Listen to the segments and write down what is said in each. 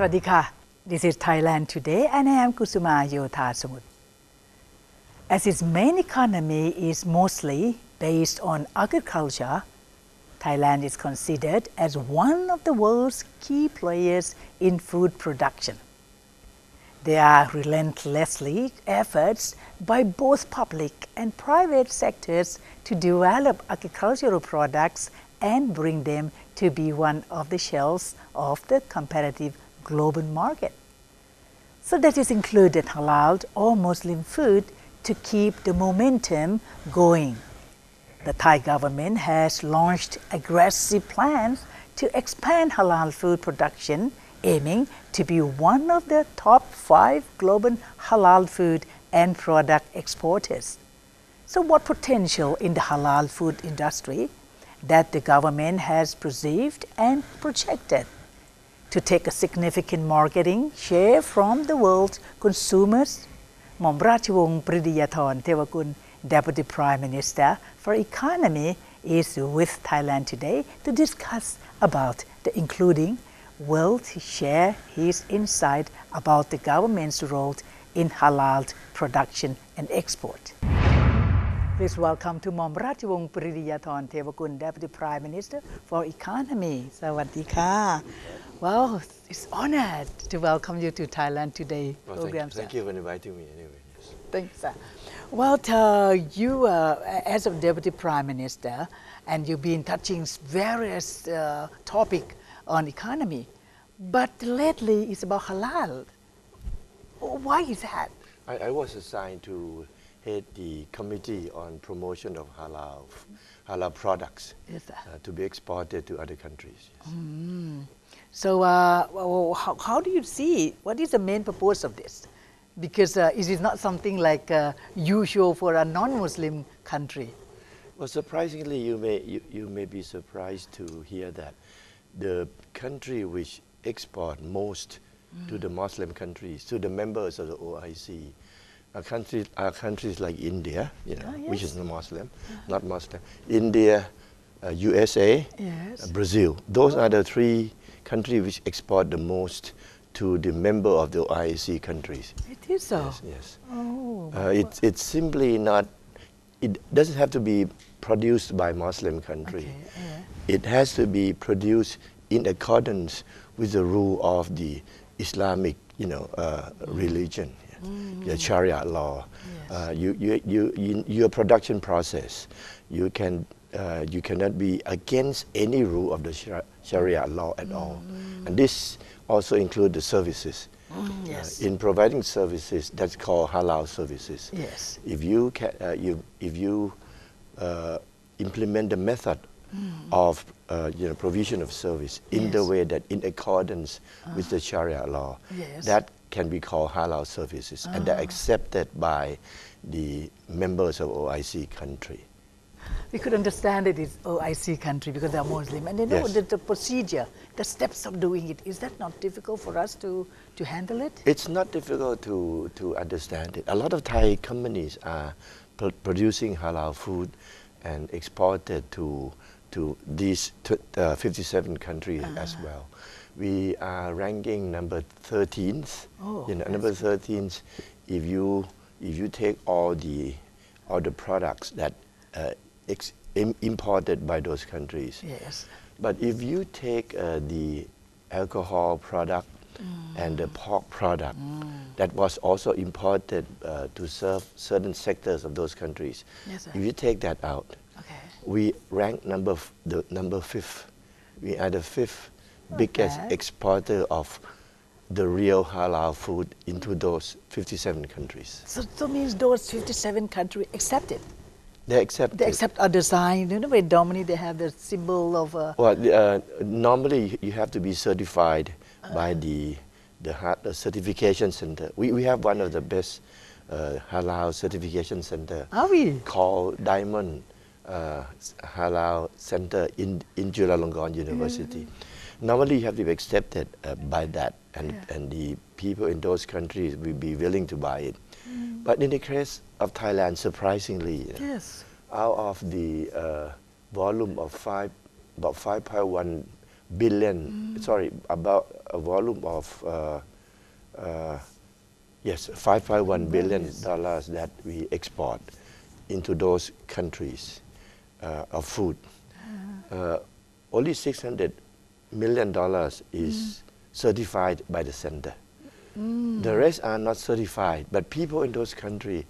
Swadika, this is Thailand today and I am Kusuma Yothasamut. As its main economy is mostly based on agriculture, Thailand is considered as one of the world's key players in food production. There are relentlessly efforts by both public and private sectors to develop agricultural products and bring them to be one of the shelves of the competitive global market. So that is included halal or Muslim food to keep the momentum going. The Thai government has launched aggressive plans to expand halal food production, aiming to be one of the top 5 global halal food and product exporters. So what potential in the halal food industry that the government has perceived and projected to take a significant marketing share from the world's consumers? หม่อมราชวงศ์ปริยธรเทวกุล Deputy Prime Minister for Economy is with Thailand today to discuss about the including will share his insight about the government's role in halal production and export. Please welcome to หม่อมราชวงศ์ปริยธรเทวกุล Deputy Prime Minister for Economy. สวัสดีค่ะ Well, it's honored to welcome you to Thailand today. Well, thank you for inviting me anyway. Yes. Thanks, sir. Well, you as a Deputy Prime Minister, and you've been touching various topics on economy, but lately it's about halal. Why is that? I was assigned to head the Committee on Promotion of halal products Yes, sir. To be exported to other countries. Yes. So how do you see, what is the main purpose of this? Because it is not something like usual for a non-Muslim country. Well, surprisingly, you may be surprised to hear that the country which export most to the Muslim countries, to the members of the OIC, are countries like India, yes. which is not Muslim, India, USA, Yes. Brazil. Those are the 3 countries which export the most to the member of the OIC countries. It is so? Yes. Oh. It's simply not, it doesn't have to be produced by Muslim country. Okay, yeah. It has to be produced in accordance with the rule of the Islamic, religion, the Sharia law. Yes. Your production process, you cannot be against any rule of the Sharia law at all. And this also includes the services. Yes. In providing services, that's called halal services. Yes. If you implement the method of provision of service in Yes. the way that in accordance with the Sharia law, Yes. that can be called halal services, and they're accepted by the members of OIC country. We could understand it is OIC country because they are Muslim, and they know Yes. the procedure, the steps of doing it. Is that not difficult for us to handle it? It's not difficult to understand it. A lot of Thai companies are producing halal food and exported to these 57 countries as well. We are ranking number 13th. Oh, Number 13th. If you take all the products that imported by those countries. Yes. But if you take the alcohol product and the pork product that was also imported to serve certain sectors of those countries, Yes, sir. if you take that out, Okay. we rank number 5th. We are the 5th biggest bad. exporter of the real halal food into those 57 countries. So means those 57 countries accept it. They accept They it. accept our design. When Dominic they have the symbol of. Well, normally you have to be certified by the certification center. We have one of the best halal certification center Are we? called Diamond Halal Center in Chulalongkorn University. Normally you have to be accepted by that, and the people in those countries will be willing to buy it. But in the case of Thailand, surprisingly, Yes. out of the volume of about 5.1 billion, sorry, about a volume of, yes, $5.1 billion that we export into those countries of food. Only $600 million is certified by the center. The rest are not certified, but people in those countries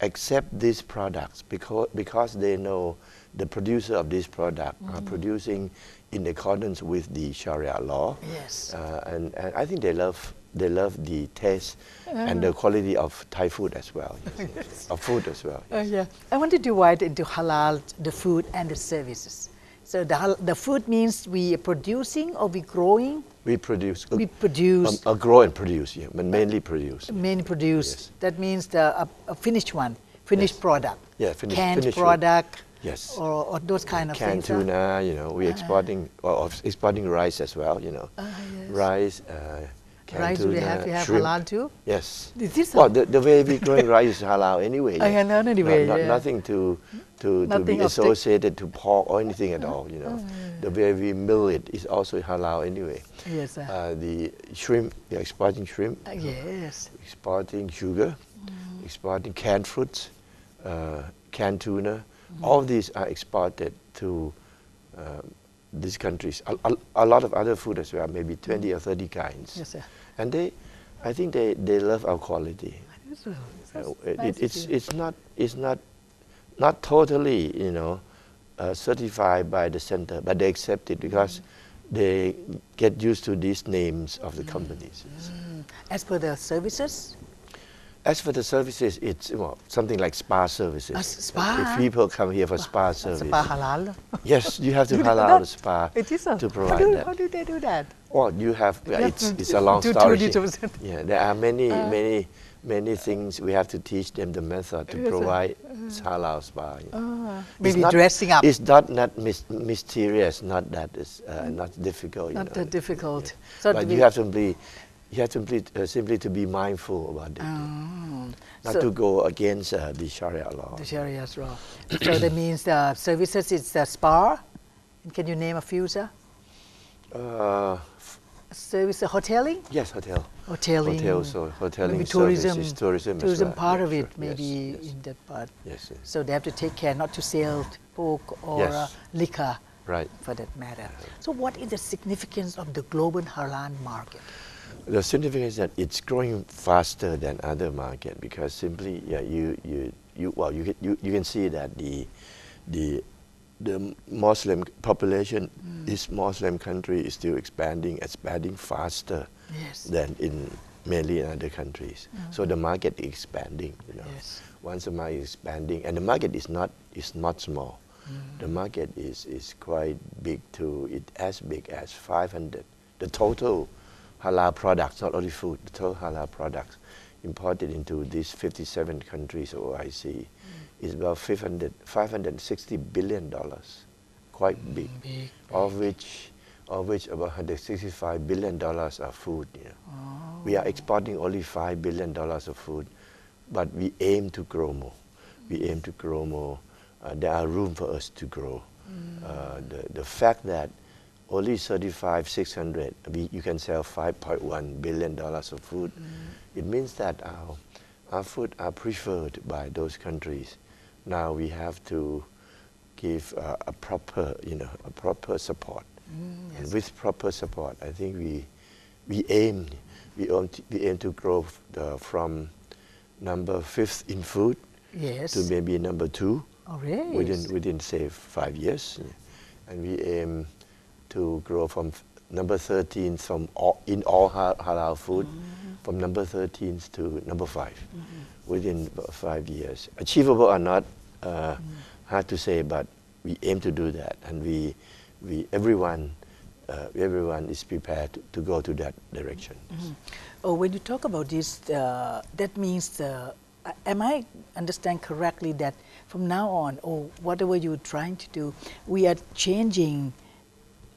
accept these products because they know the producer of this product are producing in accordance with the Sharia law. Yes. And I think they love the taste and the quality of Thai food as well. Yes. Of food as well. Yes. Yeah. I want to divide into halal, the food and the services. So the food means we are producing or we growing? We produce. We produce. Grow and produce, yeah, but mainly produce. Mainly produce. Yes. That means a finished one, finished product. Yeah, canned product. Yes. Or those kind of canned things. Tuna, we're exporting rice as well, Yes. Rice, canned rice tuna, we have shrimp. halal too? Yes. Well, the way we growing rice is halal anyway. I know anyway. Nothing to be associated to pork or anything at all. The way we mill it is also halal anyway. Yes. The shrimp, we are exporting shrimp. Yes. Exporting sugar, exporting canned fruits, canned tuna. All these are exported to these countries. A lot of other food as well, maybe 20 or 30 kinds. Yes, sir. And I think they love our quality. It's not totally, certified by the center, but they accept it because they get used to these names of the companies. As for the services? As for the services, it's something like spa services. Spa? If people come here for spa service. Spa halal? Yes, you have to halal the spa to provide that. How do they do that? Well, it's a long story. Yeah, there are many things we have to teach them the method to provide halal spa. Maybe dressing up. It's not mysterious, not that it's not difficult. Not that difficult. Yeah. So but you have to simply to be mindful about it. Not to go against the Sharia law. The Sharia law. So that means the services is the spa. Can you name a few, sir? Service, hoteling? Yes, hotel. Hoteling. Hoteling maybe tourism. Is tourism as tourism well. part Yeah, of it, sure. maybe Yes. in that part. Yes. So they have to take care not to sell pork or liquor. Right. For that matter. So what is the significance of the global halal market? The significance is that it's growing faster than other market because simply you can see that the Muslim population, this Muslim country is still expanding faster than mainly in other countries. So the market is expanding. Once the market is expanding, and the market is not small. The market is quite big too. It's as big as 500. The total halal products, not only food, the total halal products imported into these 57 countries OIC is about $560 billion, quite big. Of which about $165 billion are food. We are exporting only $5 billion of food, but we aim to grow more. There are room for us to grow. The fact that only certified 600, you can sell $5.1 billion of food. It means that our food are preferred by those countries. Now we have to give a proper support. And with proper support, I think we aim to grow from number 5th in food to maybe number 2 within say 5 years, and we aim to grow from number 13 in all halal food, from number 13 to number 5 within 5 years. Achievable or not, hard to say, but we aim to do that, and everyone is prepared to go to that direction. When you talk about this, that means, am I understand correctly that from now on, or whatever you're trying to do, we are changing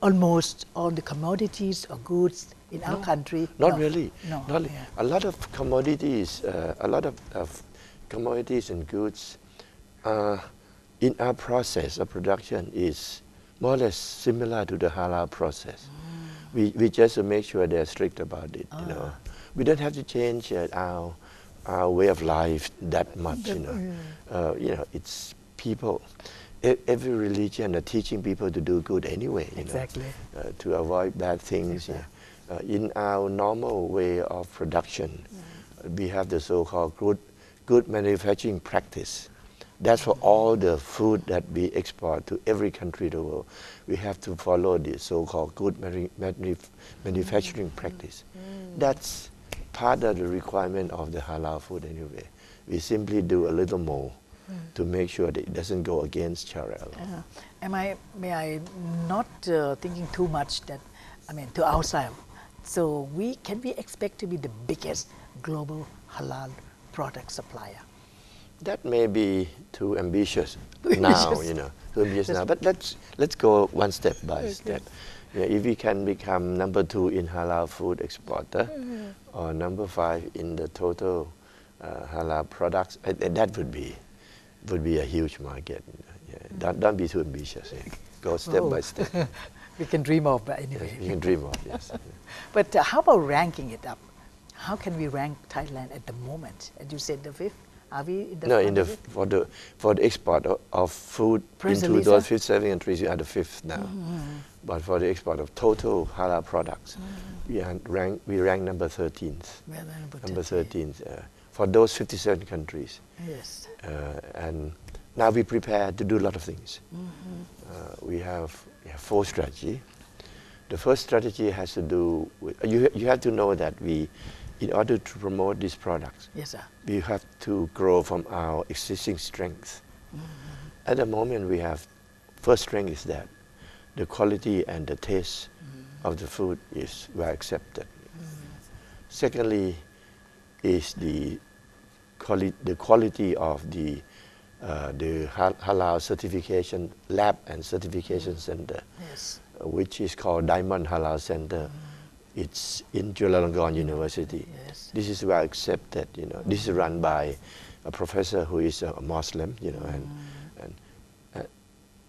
almost all the commodities or goods in our country? Not really. No. A lot of commodities, commodities and goods in our process of production is more or less similar to the halal process. We just make sure they're strict about it. You know, we don't have to change our way of life that much. You know, it's people. Every religion are teaching people to do good anyway. You Exactly. know, to avoid bad things. Yeah. In our normal way of production, we have the so-called good manufacturing practice. That's for all the food that we export to every country in the world. We have to follow the so-called good manufacturing practice. That's part of the requirement of the halal food anyway. We simply do a little more to make sure that it doesn't go against Sharia law. May I not thinking too much that, I mean, to ourselves. So can we expect to be the biggest global halal product supplier? That may be too ambitious now, you know, too ambitious now. But let's go one step by step. Yeah, if we can become number 2 in halal food exporter, or number 5 in the total halal products, that would be a huge market. Yeah. Don't be too ambitious. Yeah. Go step by step. We can dream of that anyway. Yes, we can dream of, yes. But how about ranking it up? How can we rank Thailand at the moment? As you said, the 5th. Are we in the for the export of food into those 5 7 countries, we are the 5th now. But for the export of total halal products, we rank number 13th. Number 13th for those 57 countries. Yes. And now we prepare to do a lot of things. We have 4 strategies. The first strategy has to do with you have to know that in order to promote these products, yes, sir, we have to grow from our existing strength. At the moment, we have first strength is that the quality and the taste of the food is well accepted. Secondly, is the quality of the halal certification lab and certification center, yes, which is called Diamond Halal Center. It's in Chulalongkorn University. Yes. This is well accepted. You know, this is run by a professor who is a Muslim. You know, and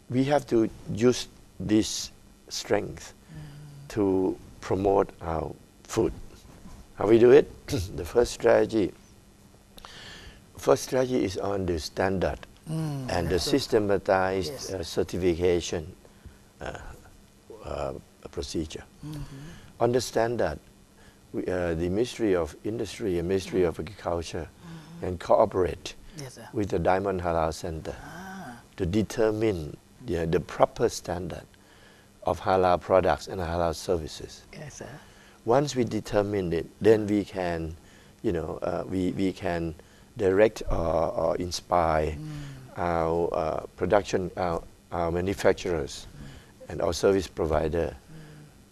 we have to use this strength to promote our food. How we do it? The first strategy is on the standard and the systematized certification procedure. On the standard, the Ministry of Industry and Ministry of Agriculture can cooperate with the Diamond Halal Center to determine the proper standard of halal products and halal services. Yes, sir. Once we determine it, then we can, we can direct or inspire our production, our manufacturers and our service provider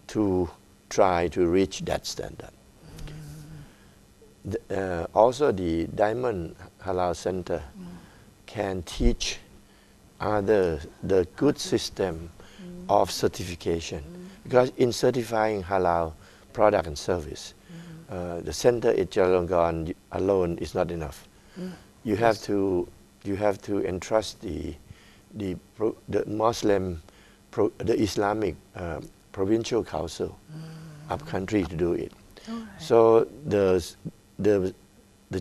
to try to reach that standard. Also, the Diamond Halal Center can teach others the good system of certification, because in certifying halal product and service, the center at Chulalongkorn alone is not enough. You have to entrust the Muslim, the Islamic provincial council of country to do it. So the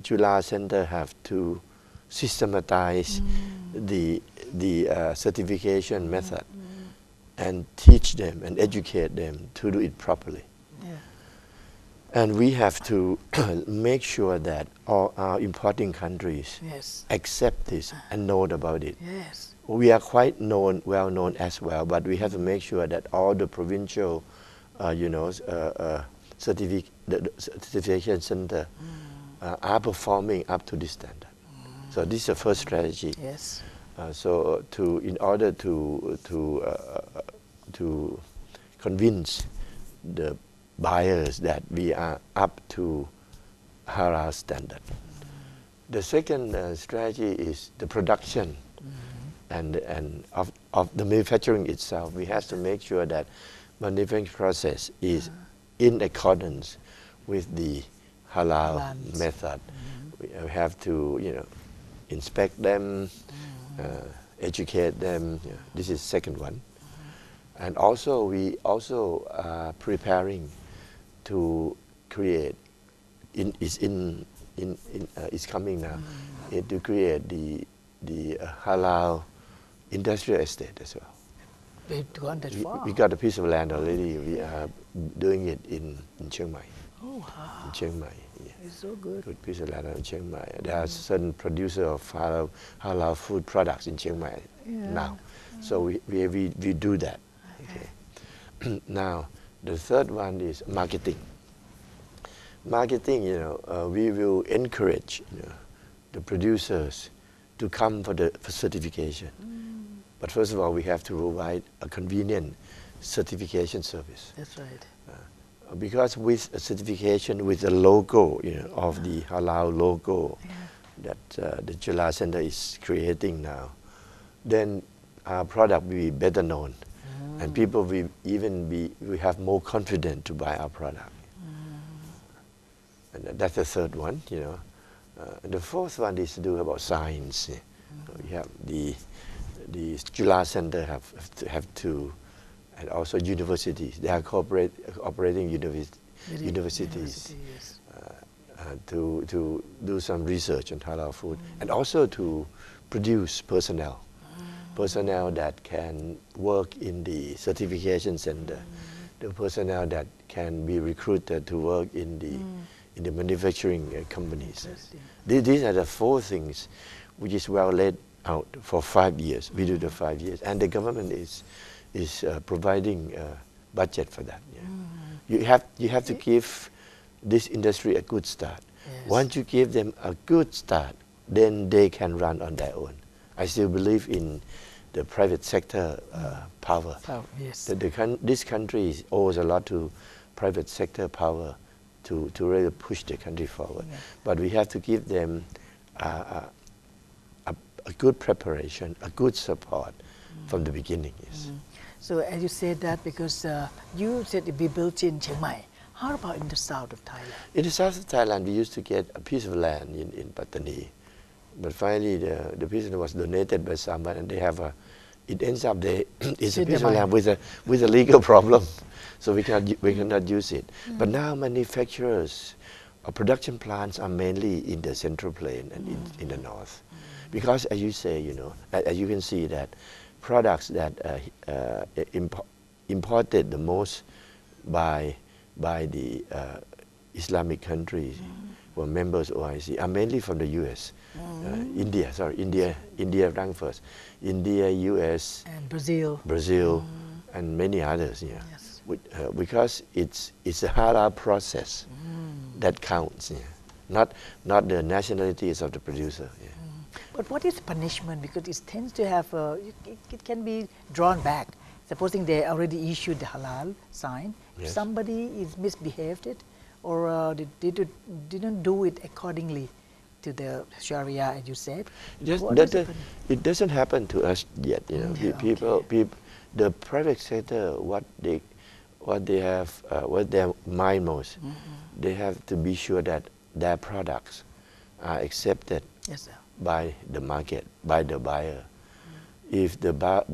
Chula Center have to systematize the certification method and teach them and educate them to do it properly. And we have to make sure that all our importing countries accept this and know about it. We are quite well known as well, but we have to make sure that all the provincial, certification center are performing up to this standard. So this is the first strategy. So in order to convince the buyers that we are up to halal standard. The second strategy is the production and of the manufacturing itself. We have to make sure that manufacturing process is in accordance with the halal method. We have to inspect them, educate them. This is second one. And also we also are preparing to create is coming now to create the halal industrial estate as well. We've gone that far. We got a piece of land already. We are doing it in Chiang Mai. Oh, wow. In Chiang Mai, yeah. It's so good. Good piece of land in Chiang Mai. There are certain producers of halal food products in Chiang Mai now. So we do that. Okay. Now, the third one is marketing. Marketing, we will encourage the producers to come for certification. But first of all, we have to provide a convenient certification service. That's right. Because with a certification, with the logo, of the halal logo that the Jula Center is creating now, then our product will be better known, and people will we have more confidence to buy our product. And that's the third one, the fourth one is to do about science. We have the Jula Center have to, and also universities. They are operating universities Yes. to do some research on halal food, and also to produce personnel that can work in the certification center, the personnel that can be recruited to work in the manufacturing companies. These are the four things which is well laid out for 5 years. We do the 5 years, and the government is providing budget for that. Yeah. You have to give this industry a good start. Yes. Once you give them a good start, then they can run on their own. I still believe in the private sector power. Yes. This country owes a lot to private sector power to really push the country forward. Yeah. But we have to give them a good preparation, a good support from the beginning. Yes. So as you said that, because you said it be built in Chiang Mai. How about in the south of Thailand? In the south of Thailand, we used to get a piece of land in Pattani, but finally the piece was donated by someone, and they have it ends up it's a piece of land with a legal problem, so we cannot use it. But now manufacturers or production plants are mainly in the central plain and in the north, because as you say, as you can see that products that imported the most by the Islamic countries who are members of OIC are mainly from the U.S. India ranked first. India, U.S. And Brazil. And many others. Yeah. Yes. Because it's a halal process that counts. Yeah. Not the nationalities of the producer. Yeah. But what is punishment? Because it tends to have it can be drawn back. Supposing they already issued the halal sign, if somebody is misbehaved it, or they didn't do it accordingly to the Sharia, as you said. It doesn't happen to us yet. The private sector, what they mind most, they have to be sure that their products are accepted by the market, by the buyer. If the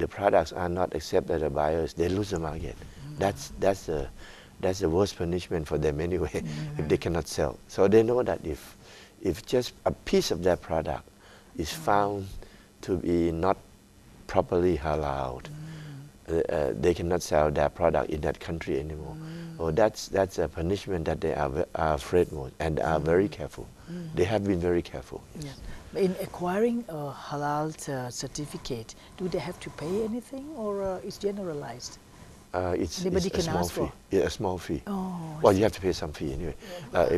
products are not accepted by the buyers, they lose the market. That's the worst punishment for them anyway, if they cannot sell. So they know that if just a piece of their product is found to be not properly halal, they cannot sell their product in that country anymore. So that's a punishment that they are afraid most, and are very careful. They have been very careful. Yes. In acquiring a halal certificate, do they have to pay anything, or it's generalized? It's Anybody a can small ask fee. for? Yeah, a small fee. Oh, well, you have to pay some fee anyway,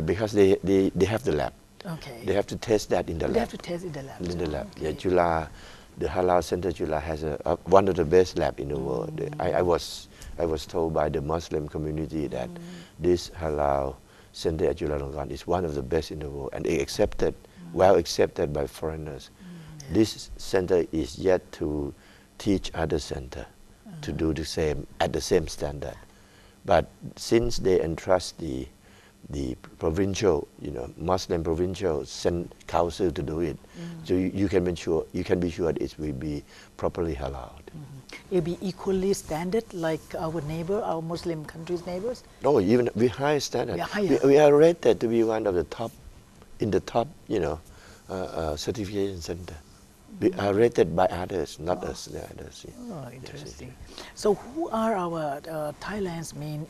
because they have the lab. Okay. They have to test that in the lab. They have to test in the lab. In the lab. Okay. Yeah, Jula, the Halal Center Jula has one of the best lab in the world. I was told by the Muslim community that this Halal Center at Chulalongkorn is one of the best in the world, and well accepted by foreigners. This center is yet to teach other center to do the same at the same standard. But since they entrust the the provincial, Muslim provincial council to do it. So you can be sure it will be properly halal. It will be equally standard like our neighbor, our Muslim countries' neighbors? No, even we high standard. Yeah, We are rated to be one of the top, in the top, certification center. We are rated by others, not us, the others. Yeah. Oh, interesting. So who are our Thailand's main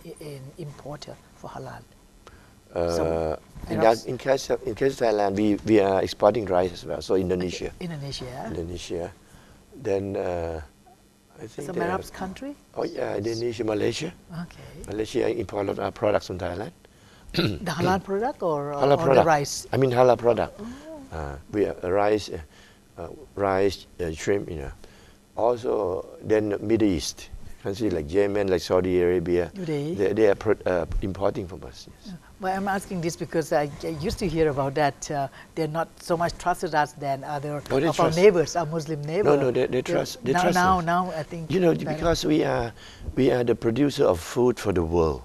importer for halal? In case of Thailand, we are exporting rice as well. So Indonesia. Okay. Indonesia. Indonesia. Then I think some Arab country? Oh yeah, Indonesia, Malaysia. Okay. Malaysia import a lot of products from Thailand. The halal product or product. the rice? I mean halal product. We have rice, shrimp. Also, then Middle East countries like Yemen, like Saudi Arabia, they are importing from us. Yes. Well, I'm asking this because I used to hear about that. They're not so much trusted us than other of our neighbors, our Muslim neighbors. No, they trust. They trust us. Now, I think. Because we are the producer of food for the world.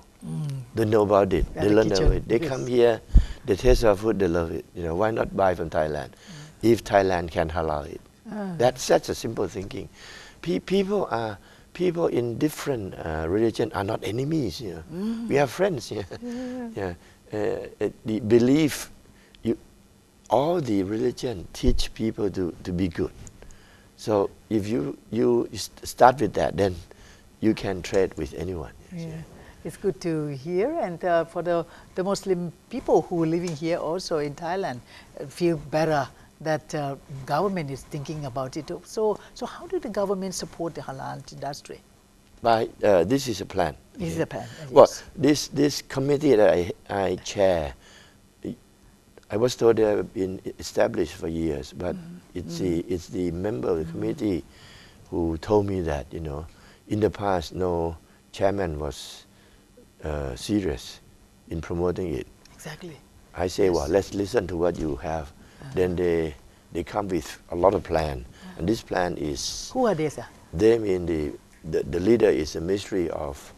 They know about it. They learn about it. They come here, they taste our food, they love it. Why not buy from Thailand if Thailand can halal it? That's such a simple thinking. People in different religion are not enemies. We are friends. The belief, all the religion teach people to be good. So if you start with that, then you can trade with anyone. Yes. It's good to hear, and for the Muslim people who are living here also in Thailand, feel better that government is thinking about it. So how do the government support the halal industry? This is a plan. This is a plan. Well, this committee that I chair, I was told they have been established for years, but it's the member of the committee who told me that in the past no chairman was serious in promoting it. Exactly. I say, well, let's listen to what you have. Then they come with a lot of plan, and this plan is. Who are they, sir? They mean the leader is the Ministry of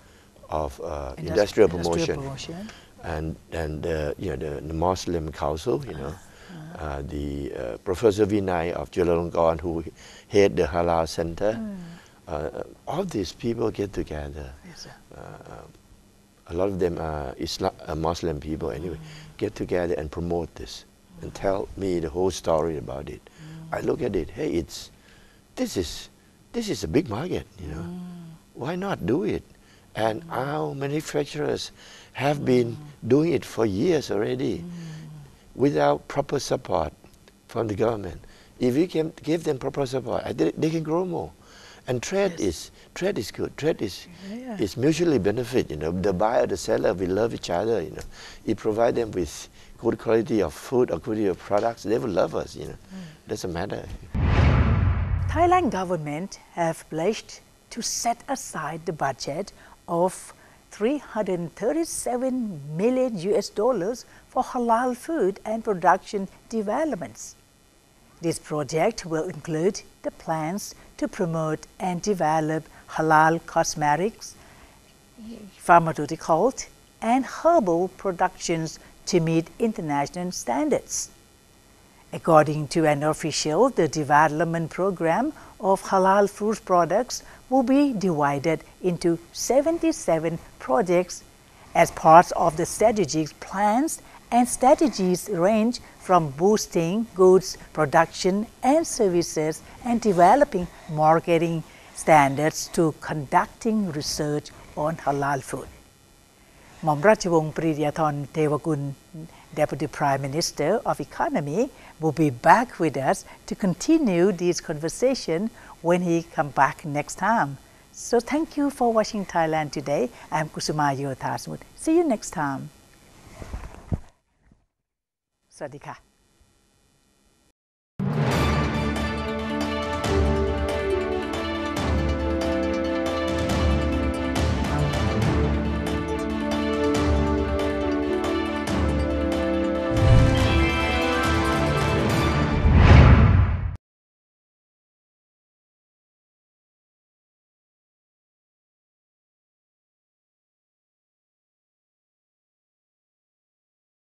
Industrial Promotion, and the Muslim Council. The Professor Vinay of Chulalongkorn, who head the Halal Center. All these people get together. Yes, sir. A lot of them are Muslim people anyway, get together and promote this and tell me the whole story about it. I look at it, hey, this is a big market, Why not do it? And our manufacturers have been doing it for years already without proper support from the government. If we can give them proper support, they can grow more. And trade is good. Trade is mutually benefit. The buyer, the seller, we love each other. It provides them with good quality of food or quality of products. They will love us. Doesn't matter. Thailand government have pledged to set aside the budget of $337 million for halal food and production developments. This project will include the plans to promote and develop halal cosmetics, pharmaceuticals, and herbal productions to meet international standards. According to an official, the development program of halal food products will be divided into 77 projects as part of the strategic plans, and strategies range from boosting goods production and services and developing marketing standards to conducting research on halal food. หม่อมราชวงศ์ปรีดียาธรเทวกุล Deputy Prime Minister of Economy, will be back with us to continue this conversation when he comes back next time. So thank you for watching Thailand Today. I'm Kusuma Yotha Samut. See you next time. สวัสดีค่ะ